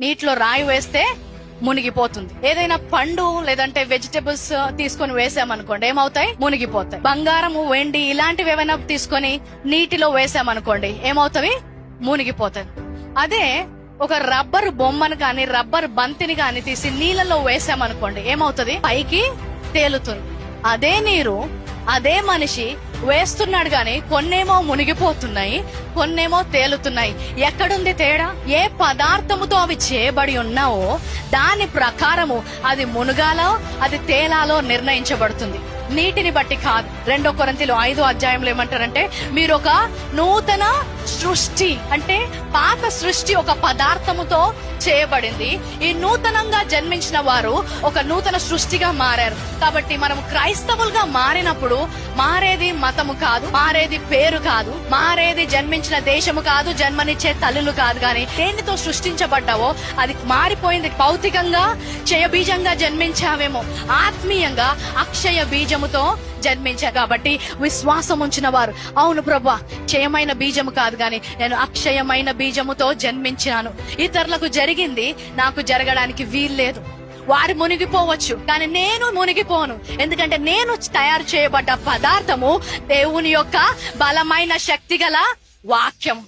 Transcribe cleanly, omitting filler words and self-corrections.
నీటిలో రాయి వేస్తే మునిగిపోతుంది. ఏదైనా పండు లేదంటే వెజిటబుల్స్ తీసుకొని వేసామనుకోండి ఏమవుతాయి? మునిగిపోతాయి. బంగారము, వెండి ఇలాంటివి ఏమైనా తీసుకొని నీటిలో వేసామనుకోండి ఏమవుతాయి? మునిగిపోతాయి. అదే ఒక రబ్బర్ బొమ్మను కానీ రబ్బర్ బంతిని కానీ తీసి నీళ్ళలో వేసామనుకోండి ఏమవుతుంది? పైకి తేలుతుంది. అదే నీరు అదే మనిషి వేస్తున్నాడు గాని కొన్నేమో మునిగిపోతున్నాయి, కొన్నేమో తేలుతున్నాయి. ఎక్కడుంది తేడా? ఏ పదార్థముతో అవి చేయబడి ఉన్నావో దాని ప్రకారము అది మునుగాలో అది తేలాలో నిర్ణయించబడుతుంది, నీటిని బట్టి కాదు. 2 కొరింథీయులు 5వ అధ్యాయంలో ఏమంటారంటే మీరు ఒక నూతన సృష్టి, అంటే పాత సృష్టి ఒక పదార్థముతో చేయబడింది, ఈ నూతనంగా జన్మించిన వారు ఒక నూతన సృష్టిగా మారారు. కాబట్టి మనం క్రైస్తవులుగా మారినప్పుడు మారేది మతము కాదు, మారేది పేరు కాదు, మారేది జన్మించిన దేశము కాదు, జన్మనిచ్చే తల్లులు కాదు. కానీ దేనితో సృష్టించబడ్డావో అది మారిపోయింది. భౌతికంగా క్షయ బీజంగా జన్మించావేమో, ఆత్మీయంగా అక్షయ బీజముతో జన్మించారు. కాబట్టి విశ్వాసం ఉంచిన వారు అవును ప్రభా క్షయమైన బీజము కాదు గాని నేను అక్షయమైన బీజముతో జన్మించాను, ఇతరులకు జరిగింది నాకు జరగడానికి వీల్లేదు. వారు మునిగిపోవచ్చు కానీ నేను మునిగిపోను, ఎందుకంటే నేను తయారు చేయబడ్డ పదార్థము దేవుని యొక్క బలమైన శక్తి గల వాక్యం.